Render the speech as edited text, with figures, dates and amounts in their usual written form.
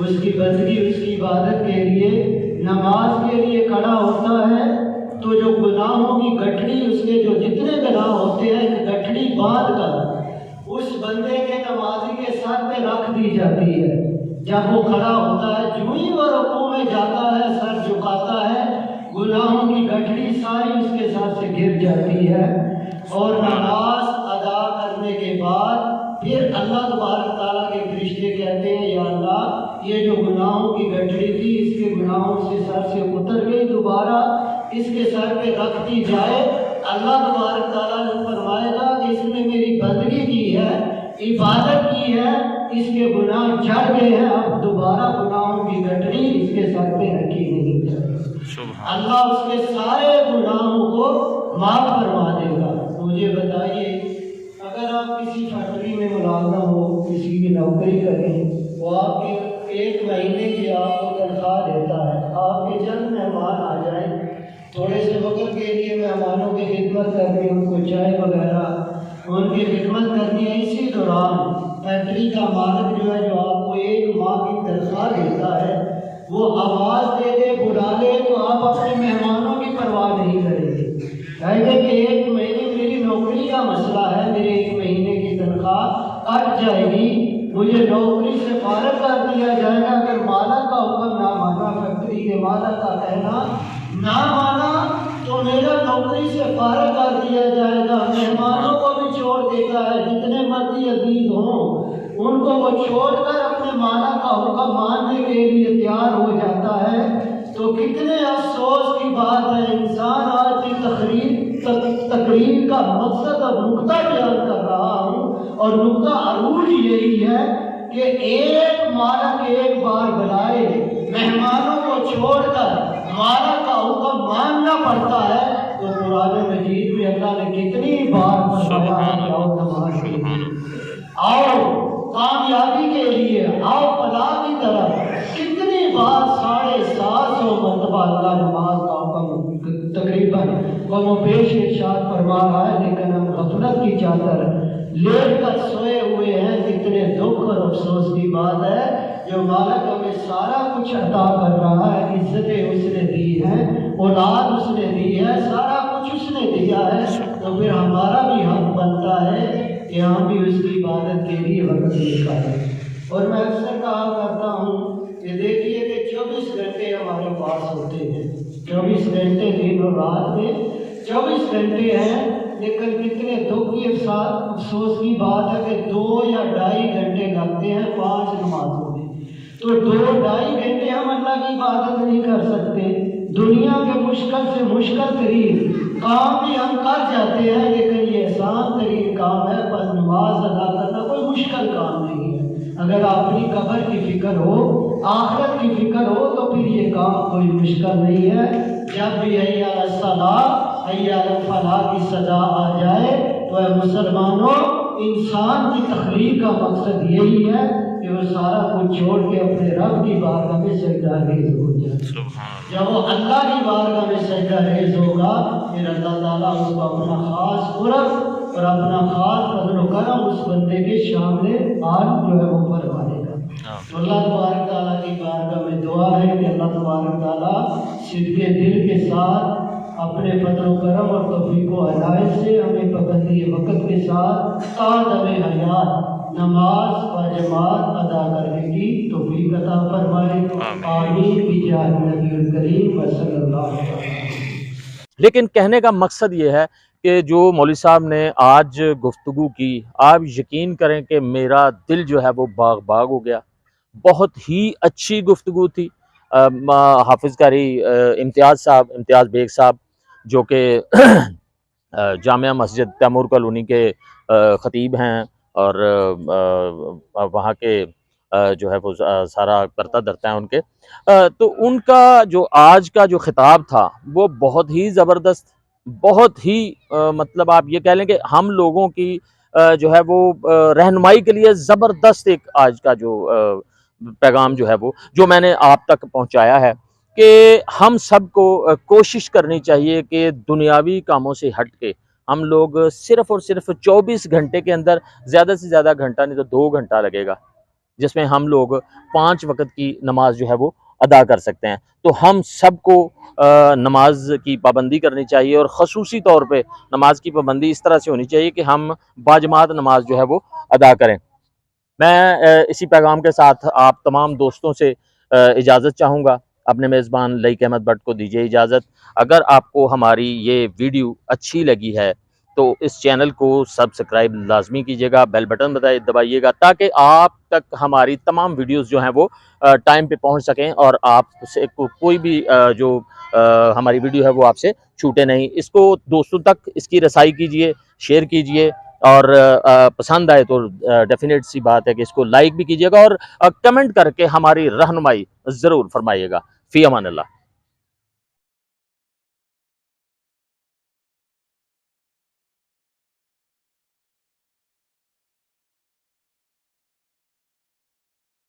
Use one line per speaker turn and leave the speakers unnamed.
اس کی بندگی اس کی عبادت کے لیے نماز کے لیے کھڑا ہوتا ہے تو جو گناہوں کی گٹھڑی اس کے جو جتنے گناہ ہوتے ہیں ایک گٹھڑی باندھ کر اس بندے کے نمازی کے سر پہ رکھ دی جاتی ہے. جب وہ کھڑا ہوتا ہے جو ہی وہ رکوع میں جاتا ہے سر جھکاتا ہے گناہوں کی گٹھڑی ساری اس کے سر سے گر جاتی ہے. اور نماز ادا کرنے کے بعد پھر اللہ تبارک تعالیٰ کے فرشتے کہتے ہیں یا اللہ یہ جو گناہوں کی گٹھڑی تھی اس کے گناہوں سے سر سے اتر گئی دوبارہ اس کے سر پہ رکھ دی جائے. اللہ تبارک تعالیٰ نے فرمائے گا کہ اس نے میری بندگی کی ہے عبادت کی ہے اس کے گناہ جھڑ گئے ہیں اب دوبارہ گناہوں کی گٹھڑی اس کے سر پہ رکھی نہیں جائے. اللہ اس کے سارے گناہوں کو معاف فرما دے گا. مجھے بتائیے اگر آپ کسی فیکٹری میں ملازم ہو کسی کی نوکری کریں وہ آپ کے ایک مہینے کی آپ کو تنخواہ دیتا ہے آپ کے چند مہمان آ جائیں تھوڑے سے وقت کے لیے مہمانوں کی خدمت کرنی ان کو چائے وغیرہ ان کی خدمت کرنی ہے. اسی دوران فیکٹری کا مالک جو ہے جو آپ کو ایک ماہ کی تنخواہ دیتا ہے وہ آواز دے دے بلا لے تو آپ اپنے مہمانوں کی پرواہ نہیں کریں گے. کہیں گے کہ ایک مہینے میری نوکری کا مسئلہ ہے میرے ایک مہینے کی تنخواہ کٹ جائے گی مجھے نوکری سے فارغ کر دیا جائے گا. اگر مالک کا حکم نہ مانا فیکٹری کے مالک کا کہنا نہ مانا تو میرا نوکری سے فارغ کر دیا جائے گا. مہمانوں کو بھی چھوڑ دیتا ہے جتنے مرضی عزیز ہوں ان کو وہ چھوڑ کر اپنے مالک کا حکم ماننے کے لیے تیار ہو جاتا ہے. تو کتنے افسوس کی بات ہے انسان آج کی تقریر کا مقصد اور نقطہ بیان کر رہا ہوں اور نقطہ عروج یہی ہے کہ ایک مالک ایک بار بلائے مہمانوں کو چھوڑ کر مالک کا حکم ماننا پڑتا ہے. تو قرآن مجید میں اللہ نے کتنی بار فرمایا کہ آؤ نماز کے لیے آؤ کامیابی کے لیے آؤ فلاح کی طرف کتنی بار 750 مرتبہ اللہ نماز کا حکم تقریباً قوم و بیش ارشاد فرما رہا ہے لیکن ہم غفلت کی چادر لیٹ کر سوئے ہوئے ہیں. کتنے دکھ اور افسوس کی بات ہے جو مالک ہمیں سارا کچھ عطا کر رہا ہے عزتیں اس نے دی ہیں اولاد اس نے دی ہے سارا کچھ اس نے دیا ہے تو پھر ہمارا بھی حق بنتا ہے کہ ہم بھی اس کی عبادت کے لیے وقت نکالیں. اور میں اکثر کہا کرتا ہوں کہ دیکھیے کہ 24 گھنٹے ہمارے پاس ہوتے ہیں 24 گھنٹے دن اور رات میں 24 گھنٹے ہیں لیکن کتنے دکھ کی افسوس کی بات ہے کہ 2 یا 2.5 گھنٹے لگتے ہیں 5 نمازوں میں. تو 2-2.5 گھنٹے ہم اللہ کی عبادت نہیں کر سکتے. دنیا کے مشکل سے مشکل ترین کام بھی ہم کر جاتے ہیں لیکن یہ آسان ترین کام ہے پر نماز ادا کرنا کوئی مشکل کام نہیں ہے. اگر اپنی قبر کی فکر ہو آخرت کی فکر ہو تو پھر یہ کام کوئی مشکل نہیں ہے. جب بھی حی علی الصلاۃ حی علی الفلاح کی صدا آ جائے تو اے مسلمانوں انسان کی تخلیق کا مقصد یہی ہے کہ وہ سارا کچھ چھوڑ کے اپنے رب کی بارگاہ میں سجدہ ریز ہو جائے. جب وہ اللہ کی بارگاہ میں سجدہ ریز ہوگا پھر اللہ تعالیٰ اس کو اپنا خاص قرب اور اپنا خاص فضل و کرم اس بندے کے سامنے حال جو ہے وہ فرمائے گا. تو اللہ تبارک تعالیٰ کی بارگاہ میں دعا ہے کہ اللہ تبارک تعالیٰ صدق دل کے ساتھ اپنے فضل و کرم اور توفیق و عنایت سے ہمیں پابندی وقت کے ساتھ تا دم حیات نماز و جماعت ادا کرنے کی توفیق عطا فرمائے. آمین بجاہ نبی الکریم صلی اللہ علیہ وسلم.
لیکن کہنے کا مقصد یہ ہے کہ جو مولوی صاحب نے آج گفتگو کی آپ یقین کریں کہ میرا دل جو ہے وہ باغ باغ ہو گیا. بہت ہی اچھی گفتگو تھی. حافظ قاری امتیاز بیگ صاحب جو کہ جامعہ مسجد تیمور کالونی کے خطیب ہیں اور وہاں کے جو ہے وہ سارا کرتا دھرتا ہے ان کے تو ان کا جو آج کا جو خطاب تھا وہ بہت ہی زبردست بہت ہی مطلب آپ یہ کہہ لیں کہ ہم لوگوں کی جو ہے وہ رہنمائی کے لیے زبردست ایک آج کا جو پیغام جو ہے وہ جو میں نے آپ تک پہنچایا ہے کہ ہم سب کو کوشش کرنی چاہیے کہ دنیاوی کاموں سے ہٹ کے ہم لوگ صرف اور صرف 24 گھنٹے کے اندر زیادہ سے زیادہ گھنٹہ نہیں تو 2 گھنٹہ لگے گا جس میں ہم لوگ 5 وقت کی نماز جو ہے وہ ادا کر سکتے ہیں۔ تو ہم سب کو نماز کی پابندی کرنی چاہیے، اور خصوصی طور پہ نماز کی پابندی اس طرح سے ہونی چاہیے کہ ہم باجماعت نماز جو ہے وہ ادا کریں۔ میں اسی پیغام کے ساتھ آپ تمام دوستوں سے اجازت چاہوں گا، اپنے میزبان لائق احمد بٹ کو دیجیے اجازت۔ اگر آپ کو ہماری یہ ویڈیو اچھی لگی ہے تو اس چینل کو سبسکرائب لازمی کیجیے گا، بیل بٹن دبائیے گا، تاکہ آپ تک ہماری تمام ویڈیوز جو ہیں وہ ٹائم پہ پہنچ سکیں، اور آپ سے کوئی بھی جو ہماری ویڈیو ہے وہ آپ سے چھوٹے نہیں۔ اس کو دوستوں تک اس کی رسائی کیجیے، شیئر کیجیے، اور پسند آئے تو ڈیفینیٹ سی بات ہے کہ اس کو لائک بھی کیجیے گا، اور کمنٹ کر کے ہماری رہنمائی ضرور فرمائیے گا۔ فی امان اللہ۔